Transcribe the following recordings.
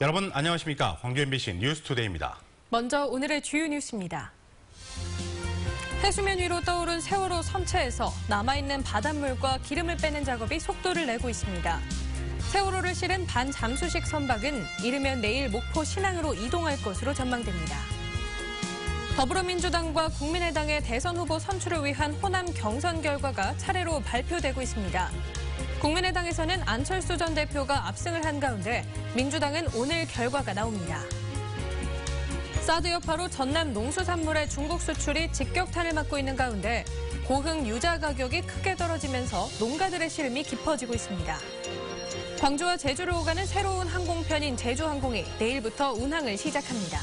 여러분 안녕하십니까? 광주 MBC 뉴스투데이입니다. 먼저 오늘의 주요 뉴스입니다. 해수면 위로 떠오른 세월호 선체에서 남아있는 바닷물과 기름을 빼는 작업이 속도를 내고 있습니다. 세월호를 실은 반잠수식 선박은 이르면 내일 목포 신항으로 이동할 것으로 전망됩니다. 더불어민주당과 국민의당의 대선 후보 선출을 위한 호남 경선 결과가 차례로 발표되고 있습니다. 국민의당에서는 안철수 전 대표가 압승을 한 가운데 민주당은 오늘 결과가 나옵니다. 사드 여파로 전남 농수산물의 중국 수출이 직격탄을 맞고 있는 가운데 고흥 유자 가격이 크게 떨어지면서 농가들의 시름이 깊어지고 있습니다. 광주와 제주를 오가는 새로운 항공편인 제주항공이 내일부터 운항을 시작합니다.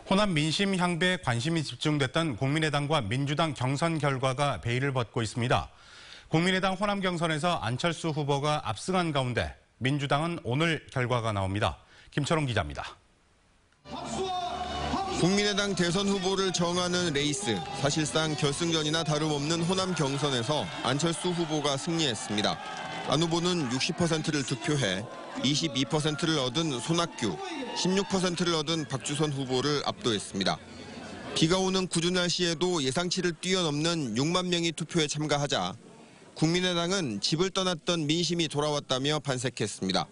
호남 민심 향배에 관심이 집중됐던 국민의당과 민주당 경선 결과가 베일을 벗고 있습니다. 국민의당 호남 경선에서 안철수 후보가 압승한 가운데 민주당은 오늘 결과가 나옵니다. 김철웅 기자입니다. 국민의당 대선 후보를 정하는 레이스, 사실상 결승전이나 다름없는 호남 경선에서 안철수 후보가 승리했습니다. 안 후보는 60%를 득표해 22%를 얻은 손학규, 16%를 얻은 박주선 후보를 압도했습니다. 비가 오는 궂은 날씨에도 예상치를 뛰어넘는 6만 명이 투표에 참가하자 국민의당은 집을 떠났던 민심이 돌아왔다며 반색했습니다.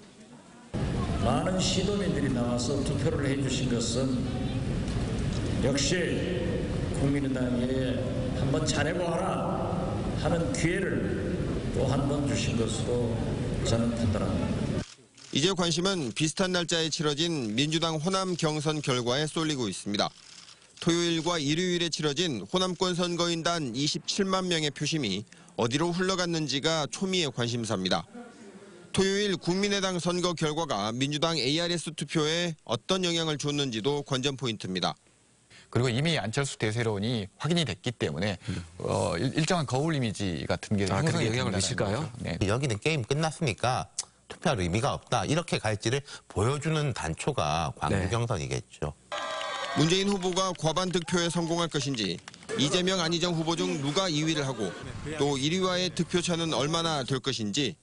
많은 시도민들이 나와서 투표를 해주신 것은 역시 국민의당에 한번 잘해보아라 하는 기회를 또 한 번 주신 것으로 저는 판단합니다. 이제 관심은 비슷한 날짜에 치러진 민주당 호남 경선 결과에 쏠리고 있습니다. 토요일과 일요일에 치러진 호남권 선거인단 27만 명의 표심이 어디로 흘러갔는지가 초미의 관심사입니다. 토요일 국민의당 선거 결과가 민주당 ARS 투표에 어떤 영향을 줬는지도 관전 포인트입니다. 그리고 이미 안철수 대세론이 확인이 됐기 때문에 일정한 거울 이미지 같은 게 형성이 영향을 미칠까요? 네. 여기는 게임 끝났으니까 투표할 의미가 없다. 이렇게 갈지를 보여주는 단초가 광주 경선이겠죠. 문재인 후보가 과반 득표에 성공할 것인지, 이재명, 안희정 후보 중 누가 2위를 하고 또 1위와의 득표차는 얼마나 될 것인지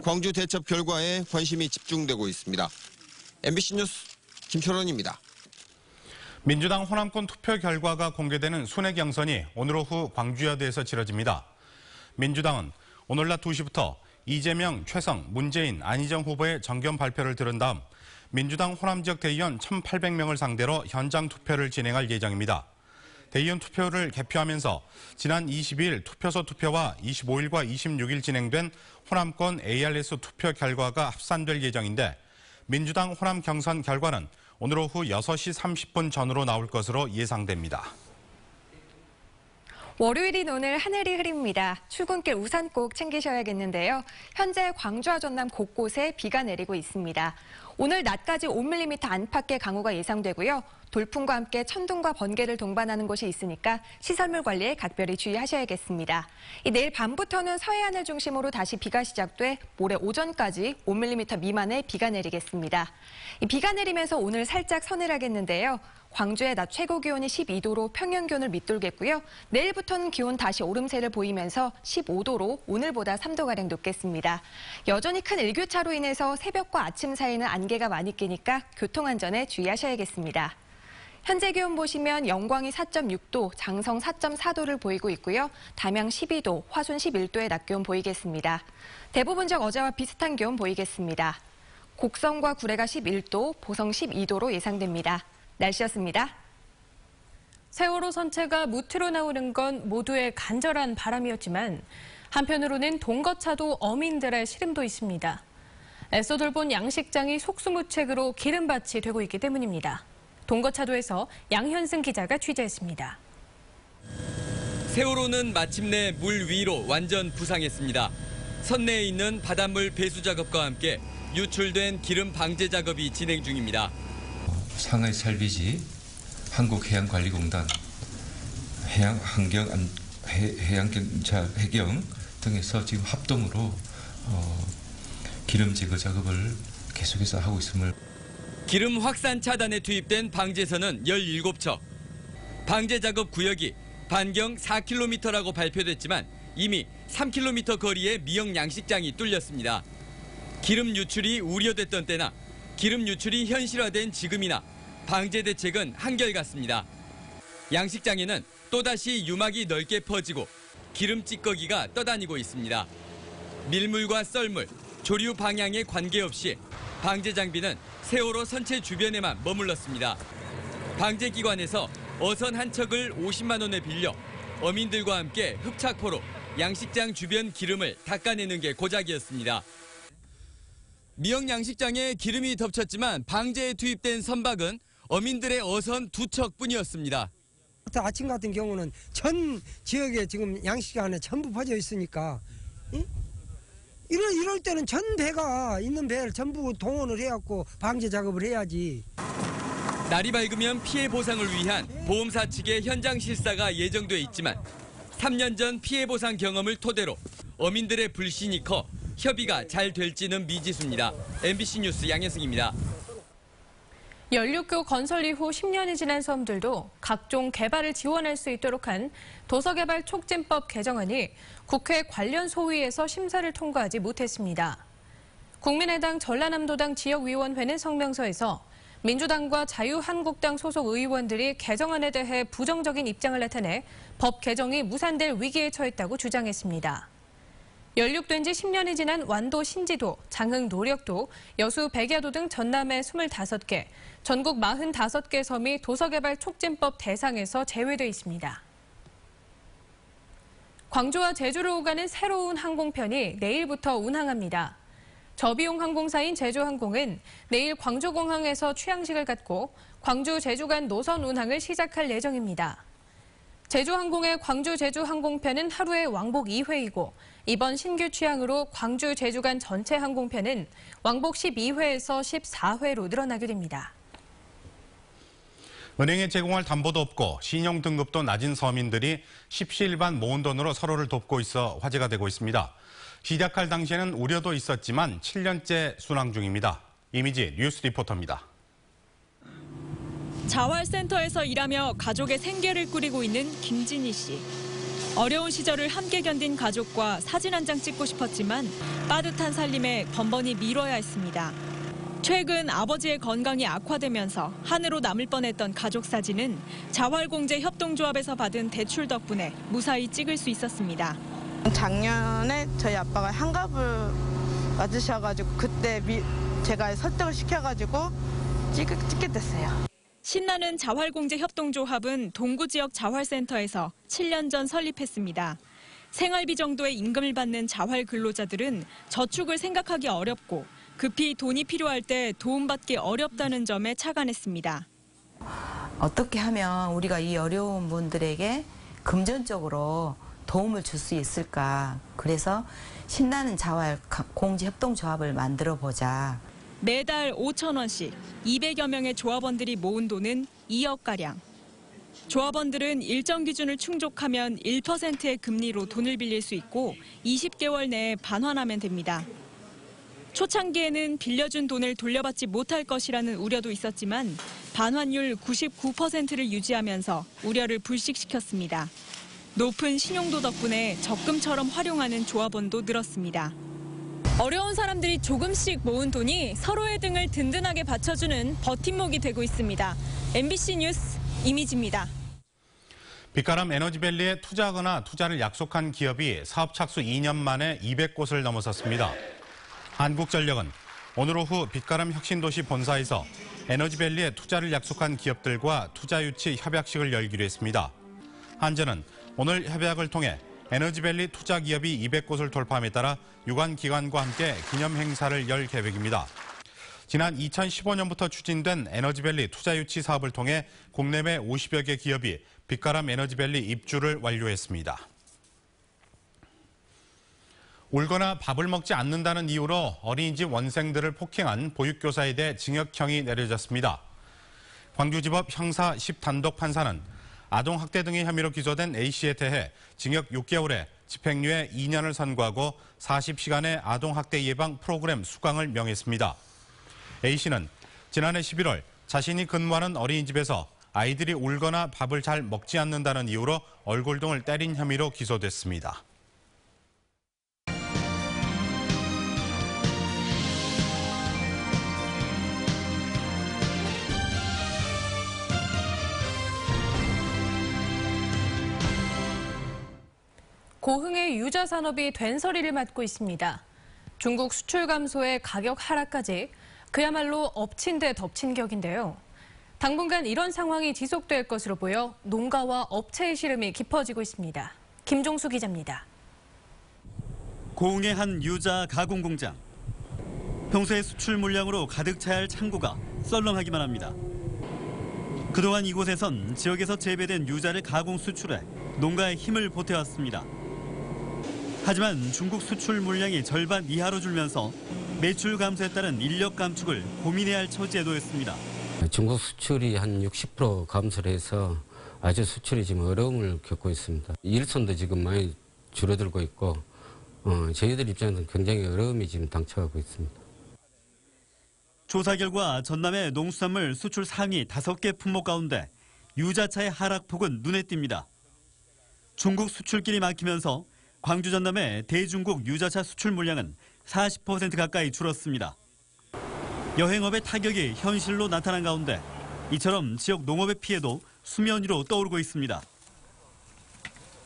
광주 대첩 결과에 관심이 집중되고 있습니다. MBC 뉴스 김철원입니다. 민주당 호남권 투표 결과가 공개되는 순회 경선이 오늘 오후 광주야대에서 치러집니다. 민주당은 오늘 낮 2시부터 이재명, 최성, 문재인, 안희정 후보의 정견 발표를 들은 다음 민주당 호남 지역 대의원 1,800명을 상대로 현장 투표를 진행할 예정입니다. 대의원 투표를 개표하면서 지난 22일 투표소 투표와 25일과 26일 진행된 호남권 ARS 투표 결과가 합산될 예정인데 민주당 호남 경선 결과는 오늘 오후 6시 30분 전후로 나올 것으로 예상됩니다. 월요일인 오늘 하늘이 흐립니다. 출근길 우산 꼭 챙기셔야겠는데요. 현재 광주와 전남 곳곳에 비가 내리고 있습니다. 오늘 낮까지 5mm 안팎의 강우가 예상되고요. 돌풍과 함께 천둥과 번개를 동반하는 곳이 있으니까 시설물 관리에 각별히 주의하셔야겠습니다. 내일 밤부터는 서해안을 중심으로 다시 비가 시작돼 모레 오전까지 5mm 미만의 비가 내리겠습니다. 비가 내리면서 오늘 살짝 서늘하겠는데요. 광주의 낮 최고 기온이 12도로 평년 기온을 밑돌겠고요. 내일부터는 기온 다시 오름세를 보이면서 15도로 오늘보다 3도가량 높겠습니다. 여전히 큰 일교차로 인해서 새벽과 아침 사이는 안개가 많이 끼니까 교통안전에 주의하셔야겠습니다. 현재 기온 보시면 영광이 4.6도, 장성 4.4도를 보이고 있고요. 담양 12도, 화순 11도의 낮 기온 보이겠습니다. 대부분 적 어제와 비슷한 기온 보이겠습니다. 곡성과 구례가 11도, 보성 12도로 예상됩니다. 날씨였습니다. 세월호 선체가 무트로 나오는 건 모두의 간절한 바람이었지만 한편으로는 동거차도 어민들의 시름도 있습니다. 애써 돌본 양식장이 속수무책으로 기름밭이 되고 있기 때문입니다. 동거차도에서 양현승 기자가 취재했습니다. 세월호는 마침내 물 위로 완전 부상했습니다. 선내에 있는 바닷물 배수 작업과 함께 유출된 기름 방제 작업이 진행 중입니다. 상하이 찰비지, 한국해양관리공단, 해양경찰, 해경 등에서 지금 합동으로 기름 제거 작업을 계속해서 하고 있음을. 기름 확산 차단에 투입된 방제선은 17척. 방제 작업 구역이 반경 4km라고 발표됐지만 이미 3km 거리의 미역 양식장이 뚫렸습니다. 기름 유출이 우려됐던 때나 기름 유출이 현실화된 지금이나 방제 대책은 한결같습니다. 양식장에는 또다시 유막이 넓게 퍼지고 기름 찌꺼기가 떠다니고 있습니다. 밀물과 썰물, 조류 방향에 관계없이 방제 장비는 세월호 선체 주변에만 머물렀습니다. 방제기관에서 어선 한 척을 50만 원에 빌려 어민들과 함께 흡착포로 양식장 주변 기름을 닦아내는 게 고작이었습니다. 미역 양식장에 기름이 덮쳤지만 방제에 투입된 선박은 어민들의 어선 2척뿐이었습니다. 아침 같은 경우는 전 지역에 지금 양식장에 전부 퍼져 있으니까 이럴 때는 전 배가 있는 배를 전부 동원을 해갖고 방제 작업을 해야지. 날이 밝으면 피해 보상을 위한 보험사 측의 현장 실사가 예정돼 있지만 3년 전 피해 보상 경험을 토대로 어민들의 불신이 커 협의가 잘 될지는 미지수입니다. MBC 뉴스 양현승입니다. 연륙교 건설 이후 10년이 지난 섬들도 각종 개발을 지원할 수 있도록 한 도서개발 촉진법 개정안이 국회 관련 소위에서 심사를 통과하지 못했습니다. 국민의당 전라남도당 지역위원회는 성명서에서 민주당과 자유한국당 소속 의원들이 개정안에 대해 부정적인 입장을 나타내 법 개정이 무산될 위기에 처했다고 주장했습니다. 연륙된 지 10년이 지난 완도 신지도, 장흥 노력도, 여수 백야도 등 전남의 25개, 전국 45개 섬이 도서개발 촉진법 대상에서 제외돼 있습니다. 광주와 제주로 오가는 새로운 항공편이 내일부터 운항합니다. 저비용 항공사인 제주항공은 내일 광주공항에서 취항식을 갖고 광주 제주 간 노선 운항을 시작할 예정입니다. 제주항공의 광주 제주 항공편은 하루에 왕복 2회이고 이번 신규 취항으로 광주 제주 간 전체 항공편은 왕복 12회에서 14회로 늘어나게 됩니다. 은행에 제공할 담보도 없고 신용 등급도 낮은 서민들이 십시일반 모은 돈으로 서로를 돕고 있어 화제가 되고 있습니다. 시작할 당시에는 우려도 있었지만 7년째 순항 중입니다. 이미지 뉴스 리포터입니다. 자활센터에서 일하며 가족의 생계를 꾸리고 있는 김진희 씨. 어려운 시절을 함께 견딘 가족과 사진 한 장 찍고 싶었지만 빠듯한 살림에 번번이 미뤄야 했습니다. 최근 아버지의 건강이 악화되면서 한으로 남을 뻔했던 가족 사진은 자활공제 협동조합에서 받은 대출 덕분에 무사히 찍을 수 있었습니다. 작년에 저희 아빠가 한갑을 맞으셔가지고 그때 제가 설득을 시켜가지고 찍게 됐어요. 신나는 자활공제 협동조합은 동구 지역 자활센터에서 7년 전 설립했습니다. 생활비 정도의 임금을 받는 자활 근로자들은 저축을 생각하기 어렵고 급히 돈이 필요할 때 도움받기 어렵다는 점에 착안했습니다. 어떻게 하면 우리가 이 어려운 분들에게 금전적으로 도움을 줄 수 있을까. 그래서 신나는 자활공제 협동조합을 만들어 보자. 매달 5,000원씩 200여 명의 조합원들이 모은 돈은 2억가량. 조합원들은 일정 기준을 충족하면 1%의 금리로 돈을 빌릴 수 있고 20개월 내에 반환하면 됩니다. 초창기에는 빌려준 돈을 돌려받지 못할 것이라는 우려도 있었지만 반환율 99%를 유지하면서 우려를 불식시켰습니다. 높은 신용도 덕분에 적금처럼 활용하는 조합원도 늘었습니다. 어려운 사람들이 조금씩 모은 돈이 서로의 등을 든든하게 받쳐주는 버팀목이 되고 있습니다. MBC 뉴스 이미지입니다. 빛가람 에너지밸리에 투자하거나 투자를 약속한 기업이 사업 착수 2년 만에 200곳을 넘어섰습니다. 한국전력은 오늘 오후 빛가람 혁신도시 본사에서 에너지밸리에 투자를 약속한 기업들과 투자 유치 협약식을 열기로 했습니다. 한전은 오늘 협약을 통해 에너지밸리 투자 기업이 200곳을 돌파함에 따라 유관 기관과 함께 기념 행사를 열 계획입니다. 지난 2015년부터 추진된 에너지밸리 투자 유치 사업을 통해 국내외 50여 개 기업이 빛가람 에너지밸리 입주를 완료했습니다. 울거나 밥을 먹지 않는다는 이유로 어린이집 원생들을 폭행한 보육교사에 대해 징역형이 내려졌습니다. 광주지법 형사 10단독 판사는 아동학대 등의 혐의로 기소된 A씨에 대해 징역 6개월에 집행유예 2년을 선고하고 40시간의 아동학대 예방 프로그램 수강을 명했습니다. A씨는 지난해 11월 자신이 근무하는 어린이집에서 아이들이 울거나 밥을 잘 먹지 않는다는 이유로 얼굴 등을 때린 혐의로 기소됐습니다. 고흥의 유자 산업이 된서리를 맞고 있습니다. 중국 수출 감소에 가격 하락까지 그야말로 엎친 데 덮친 격인데요. 당분간 이런 상황이 지속될 것으로 보여 농가와 업체의 시름이 깊어지고 있습니다. 김종수 기자입니다. 고흥의 한 유자 가공 공장. 평소에 수출 물량으로 가득 차야 할 창고가 썰렁하기만 합니다. 그동안 이곳에선 지역에서 재배된 유자를 가공 수출해 농가에 힘을 보태왔습니다. 하지만 중국 수출 물량이 절반 이하로 줄면서 매출 감소에 따른 인력 감축을 고민해야 할 처지에 놓였습니다. 중국 수출이 한 60% 감소를 해서 아주 수출이 지금 어려움을 겪고 있습니다. 일손도 지금 많이 줄어들고 있고 저희들 입장에서는 굉장히 어려움이 지금 당쳐가고 있습니다. 조사 결과 전남의 농수산물 수출 상위 5개 품목 가운데 유자차의 하락폭은 눈에 띕니다. 중국 수출길이 막히면서 광주 전남의 대중국 유자차 수출 물량은 40% 가까이 줄었습니다. 여행업의 타격이 현실로 나타난 가운데 이처럼 지역 농업의 피해도 수면 위로 떠오르고 있습니다.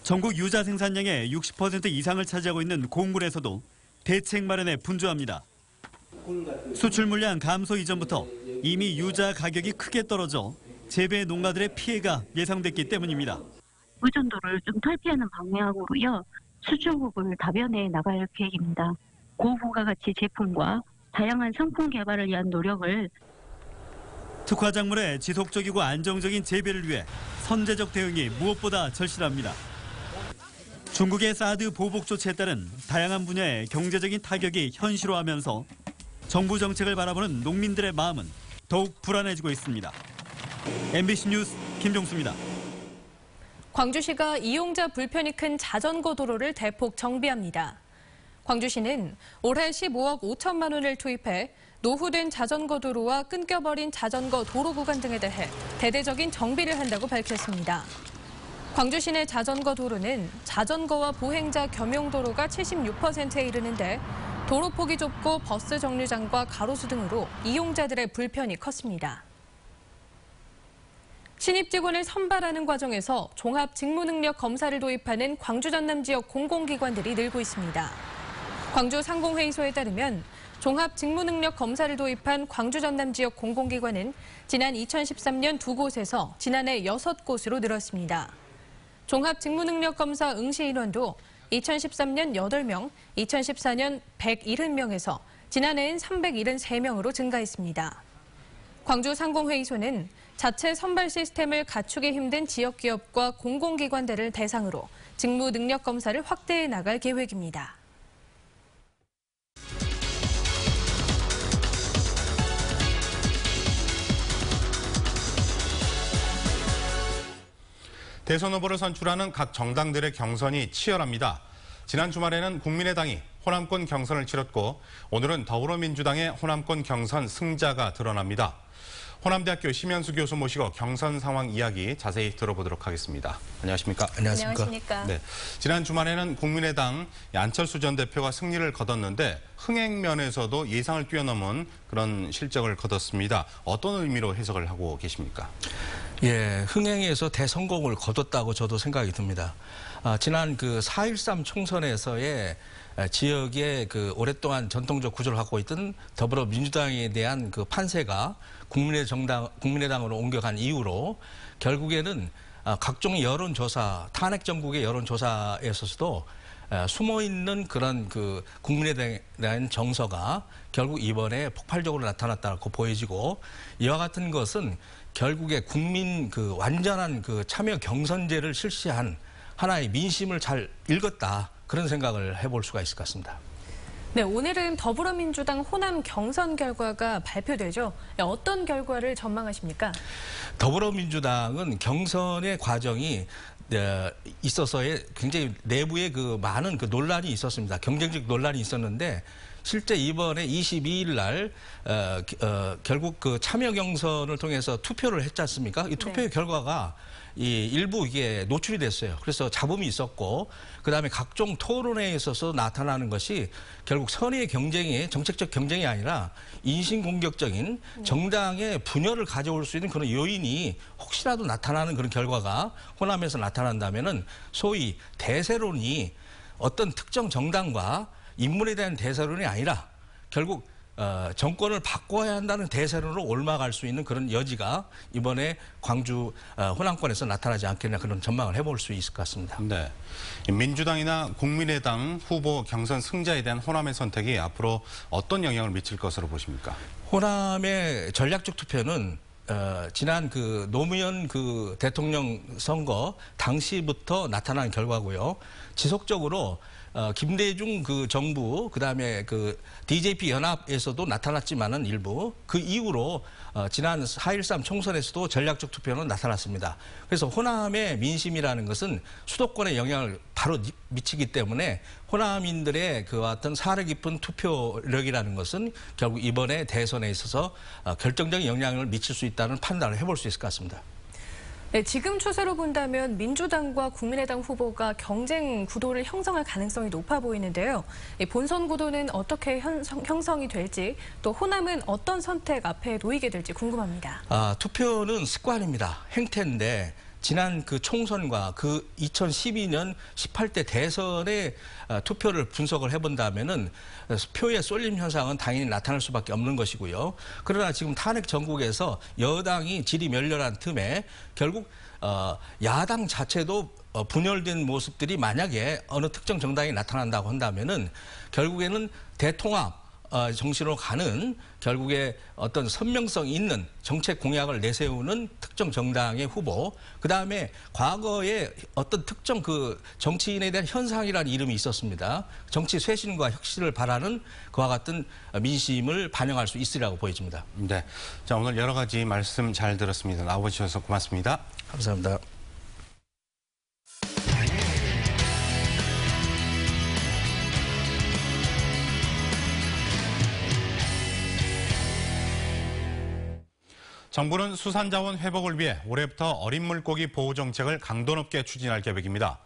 전국 유자 생산량의 60% 이상을 차지하고 있는 공군에서도 대책 마련에 분주합니다. 수출 물량 감소 이전부터 이미 유자 가격이 크게 떨어져 재배 농가들의 피해가 예상됐기 때문입니다. 의존도를 좀 탈피하는 방향으로요. 수출국을 다변해 나갈 계획입니다. 고부가가치 제품과 다양한 상품 개발을 위한 노력을 특화 작물의 지속적이고 안정적인 재배를 위해 선제적 대응이 무엇보다 절실합니다. 중국의 사드 보복 조치에 따른 다양한 분야의 경제적인 타격이 현실화하면서 정부 정책을 바라보는 농민들의 마음은 더욱 불안해지고 있습니다. MBC 뉴스 김종수입니다. 광주시가 이용자 불편이 큰 자전거 도로를 대폭 정비합니다. 광주시는 올해 15억 5천만 원을 투입해 노후된 자전거 도로와 끊겨버린 자전거 도로 구간 등에 대해 대대적인 정비를 한다고 밝혔습니다. 광주 시내 자전거 도로는 자전거와 보행자 겸용 도로가 76%에 이르는데 도로폭이 좁고 버스 정류장과 가로수 등으로 이용자들의 불편이 컸습니다. 신입 직원을 선발하는 과정에서 종합 직무능력 검사를 도입하는 광주 전남 지역 공공기관들이 늘고 있습니다. 광주 상공회의소에 따르면 종합 직무능력 검사를 도입한 광주 전남 지역 공공기관은 지난 2013년 2곳에서 지난해 6곳으로 늘었습니다. 종합 직무능력 검사 응시 인원도 2013년 8명, 2014년 170명에서 지난해엔 373명으로 증가했습니다. 광주 상공회의소는 자체 선발 시스템을 갖추기 힘든 지역기업과 공공기관들을 대상으로 직무 능력 검사를 확대해 나갈 계획입니다. 대선 후보를 선출하는 각 정당들의 경선이 치열합니다. 지난 주말에는 국민의당이 호남권 경선을 치렀고 오늘은 더불어민주당의 호남권 경선 승자가 드러납니다. 호남대학교 심현수 교수 모시고 경선 상황 이야기 자세히 들어보도록 하겠습니다. 안녕하십니까? 안녕하십니까? 네, 지난 주말에는 국민의당 안철수 전 대표가 승리를 거뒀는데 흥행 면에서도 예상을 뛰어넘은 그런 실적을 거뒀습니다. 어떤 의미로 해석을 하고 계십니까? 예, 흥행에서 대성공을 거뒀다고 저도 생각이 듭니다. 지난 그 4.13 총선에서의 지역의 그 오랫동안 전통적 구조를 갖고 있던 더불어민주당에 대한 그 판세가 국민의당으로 옮겨간 이후로 결국에는 각종 여론조사, 탄핵 정국의 여론조사에 있어서도 숨어있는 그런 그 국민의당에 대한 정서가 결국 이번에 폭발적으로 나타났다고 보여지고 이와 같은 것은 결국에 국민 그 완전한 그 참여 경선제를 실시한 하나의 민심을 잘 읽었다. 그런 생각을 해볼 수가 있을 것 같습니다. 네, 오늘은 더불어민주당 호남 경선 결과가 발표되죠. 어떤 결과를 전망하십니까? 더불어민주당은 경선의 과정이 있어서의 굉장히 내부에 그 많은 그 논란이 있었습니다. 경쟁적 논란이 있었는데 실제 이번에 22일 날 결국 그 참여 경선을 통해서 투표를 했지 않습니까? 이 투표의 결과가 일부 이게 노출이 됐어요. 그래서 잡음이 있었고 그다음에 각종 토론회에 있어서 나타나는 것이 결국 선의의 경쟁이 정책적 경쟁이 아니라 인신공격적인 정당의 분열을 가져올 수 있는 그런 요인이 혹시라도 나타나는 그런 결과가 호남에서 나타난다면은 소위 대세론이 어떤 특정 정당과 인물에 대한 대세론이 아니라 결국 정권을 바꿔야 한다는 대세론으로 옮아갈 수 있는 그런 여지가 이번에 광주 호남권에서 나타나지 않겠나 그런 전망을 해볼 수 있을 것 같습니다. 네, 민주당이나 국민의당 후보 경선 승자에 대한 호남의 선택이 앞으로 어떤 영향을 미칠 것으로 보십니까? 호남의 전략적 투표는 지난 그 노무현 그 대통령 선거 당시부터 나타난 결과고요. 지속적으로 김대중 그 정부 그다음에 그 DJP 연합에서도 나타났지만은 일부 그 이후로 지난 4.13 총선에서도 전략적 투표는 나타났습니다. 그래서 호남의 민심이라는 것은 수도권에 영향을 바로 미치기 때문에 호남인들의 그 어떤 사려 깊은 투표력이라는 것은 결국 이번에 대선에 있어서 결정적인 영향을 미칠 수 있다는 판단을 해볼 수 있을 것 같습니다. 네, 지금 추세로 본다면 민주당과 국민의당 후보가 경쟁 구도를 형성할 가능성이 높아 보이는데요. 본선 구도는 어떻게 형성이 될지 또 호남은 어떤 선택 앞에 놓이게 될지 궁금합니다. 투표는 습관입니다. 행태인데 지난 그 총선과 그 2012년 18대 대선의 투표를 분석을 해본다면은 표의 쏠림 현상은 당연히 나타날 수밖에 없는 것이고요. 그러나 지금 탄핵 전국에서 여당이 질이 멸렬한 틈에 결국 야당 자체도 분열된 모습들이 만약에 어느 특정 정당이 나타난다고 한다면은 결국에는 대통합 정신으로 가는 결국에 어떤 선명성 있는 정책 공약을 내세우는 특정 정당의 후보, 그다음에 과거에 어떤 특정 그 정치인에 대한 현상이라는 이름이 있었습니다. 정치 쇄신과 혁신을 바라는 그와 같은 민심을 반영할 수 있으리라고 보여집니다. 네, 자 오늘 여러 가지 말씀 잘 들었습니다. 나와주셔서 고맙습니다. 감사합니다. 정부는 수산자원 회복을 위해 올해부터 어린 물고기 보호 정책을 강도 높게 추진할 계획입니다.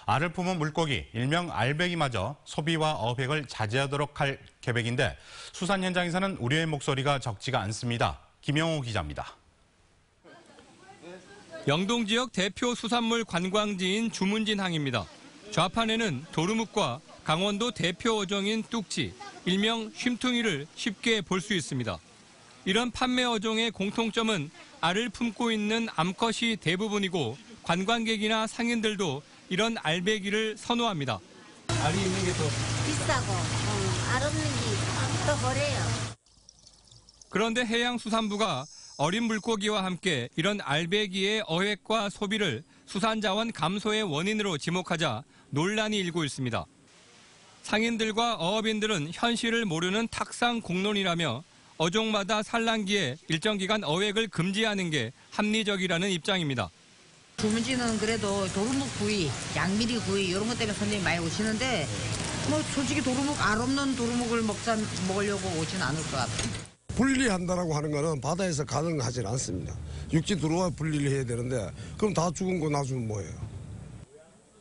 알을 품은 물고기, 일명 알배기마저 소비와 어획을 자제하도록 할 계획인데 수산 현장에서는 우려의 목소리가 적지가 않습니다. 김영호 기자입니다. 영동 지역 대표 수산물 관광지인 주문진항입니다. 좌판에는 도루묵과 강원도 대표 어종인 뚝지, 일명 쉼퉁이를 쉽게 볼 수 있습니다. 이런 판매 어종의 공통점은 알을 품고 있는 암컷이 대부분이고 관광객이나 상인들도 이런 알배기를 선호합니다. 알이 있는 게 더 비싸고 알 없는 게 더 허래요. 그런데 해양수산부가 어린 물고기와 함께 이런 알배기의 어획과 소비를 수산자원 감소의 원인으로 지목하자 논란이 일고 있습니다. 상인들과 어업인들은 현실을 모르는 탁상 공론이라며 어종마다 산란기에 일정 기간 어획을 금지하는 게 합리적이라는 입장입니다. 주문지는 그래도 도루묵 구이, 양미리 구이 이런 것 때문에 손님이 많이 오시는데 뭐 솔직히 알 없는 도루묵을 먹으려고 오지는 않을 것 같아요. 분리한다라고 하는 거는 바다에서 가능하지 않습니다. 육지 들어와 분리를 해야 되는데 그럼 다 죽은 거 놔주면 뭐예요?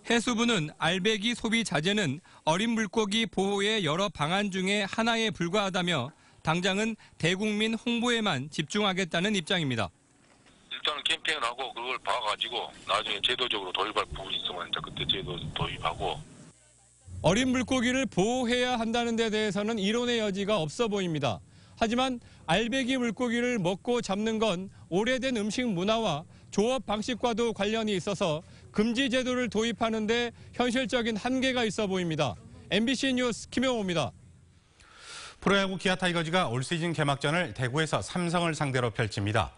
해수부는 알배기 소비 자제는 어린 물고기 보호의 여러 방안 중에 하나에 불과하다며 당장은 대국민 홍보에만 집중하겠다는 입장입니다. 일단은 캠페인을 하고 그걸 봐가지고 나중에 제도적으로 도입할 부분이 있으면 이제 그때 제도 도입하고. 어린 물고기를 보호해야 한다는 데 대해서는 이론의 여지가 없어 보입니다. 하지만 알배기 물고기를 먹고 잡는 건 오래된 음식 문화와 조업 방식과도 관련이 있어서 금지 제도를 도입하는 데 현실적인 한계가 있어 보입니다. MBC 뉴스 김영호입니다. 프로야구 기아 타이거즈가 올 시즌 개막전을 대구에서 삼성을 상대로 펼칩니다.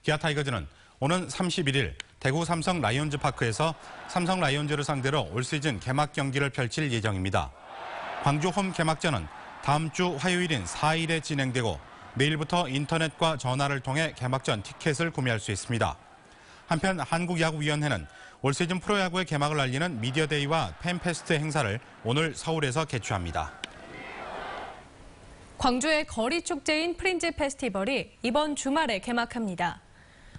기아 타이거즈는 오는 31일 대구 삼성 라이온즈 파크에서 삼성 라이온즈를 상대로 올 시즌 개막 경기를 펼칠 예정입니다. 광주 홈 개막전은 다음 주 화요일인 4일에 진행되고 내일부터 인터넷과 전화를 통해 개막전 티켓을 구매할 수 있습니다. 한편 한국야구위원회는 올 시즌 프로야구의 개막을 알리는 미디어데이와 팬페스트 행사를 오늘 서울에서 개최합니다. 광주의 거리 축제인 프린지 페스티벌이 이번 주말에 개막합니다.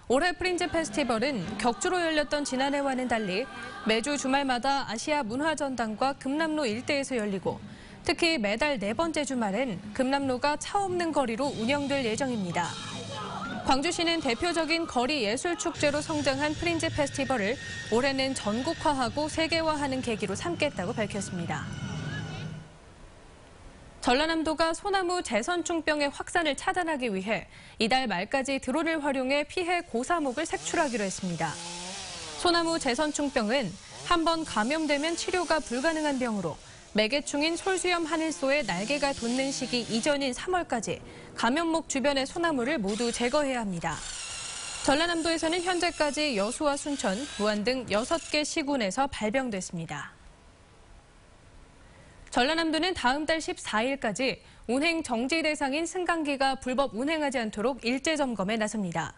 올해 프린지 페스티벌은 격주로 열렸던 지난해와는 달리 매주 주말마다 아시아 문화전당과 금남로 일대에서 열리고 특히 매달 4번째 주말엔 금남로가 차 없는 거리로 운영될 예정입니다. 광주시는 대표적인 거리 예술 축제로 성장한 프린지 페스티벌을 올해는 전국화하고 세계화하는 계기로 삼겠다고 밝혔습니다. 전라남도가 소나무 재선충병의 확산을 차단하기 위해 이달 말까지 드론을 활용해 피해 고사목을 색출하기로 했습니다. 소나무 재선충병은 한 번 감염되면 치료가 불가능한 병으로 매개충인 솔수염 하늘소의 날개가 돋는 시기 이전인 3월까지 감염목 주변의 소나무를 모두 제거해야 합니다. 전라남도에서는 현재까지 여수와 순천, 무안 등 6개 시군에서 발병됐습니다. 전라남도는 다음 달 14일까지 운행 정지 대상인 승강기가 불법 운행하지 않도록 일제 점검에 나섭니다.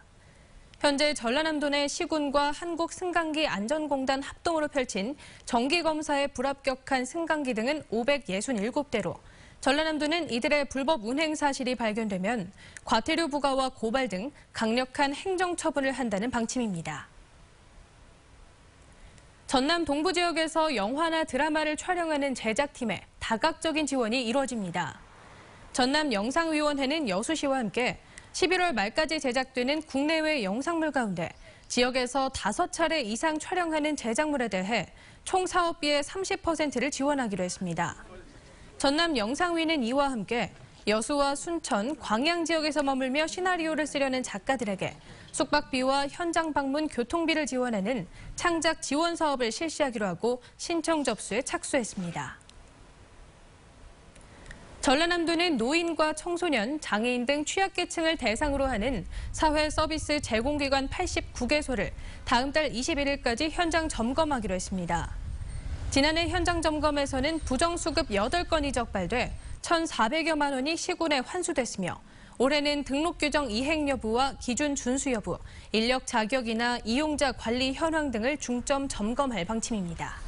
현재 전라남도 내 시군과 한국승강기 안전공단 합동으로 펼친 정기검사에 불합격한 승강기 등은 567대로 전라남도는 이들의 불법 운행 사실이 발견되면 과태료 부과와 고발 등 강력한 행정처분을 한다는 방침입니다. 전남 동부 지역에서 영화나 드라마를 촬영하는 제작팀에 다각적인 지원이 이루어집니다. 전남 영상위원회는 여수시와 함께 11월 말까지 제작되는 국내외 영상물 가운데 지역에서 5차례 이상 촬영하는 제작물에 대해 총 사업비의 30%를 지원하기로 했습니다. 전남 영상위는 이와 함께 여수와 순천, 광양 지역에서 머물며 시나리오를 쓰려는 작가들에게 숙박비와 현장 방문 교통비를 지원하는 창작 지원 사업을 실시하기로 하고 신청 접수에 착수했습니다. 전라남도는 노인과 청소년, 장애인 등 취약계층을 대상으로 하는 사회 서비스 제공기관 89개소를 다음 달 21일까지 현장 점검하기로 했습니다. 지난해 현장 점검에서는 부정수급 8건이 적발돼 1,400여만 원이 시군에 환수됐으며 올해는 등록 규정 이행 여부와 기준 준수 여부, 인력 자격이나 이용자 관리 현황 등을 중점 점검할 방침입니다.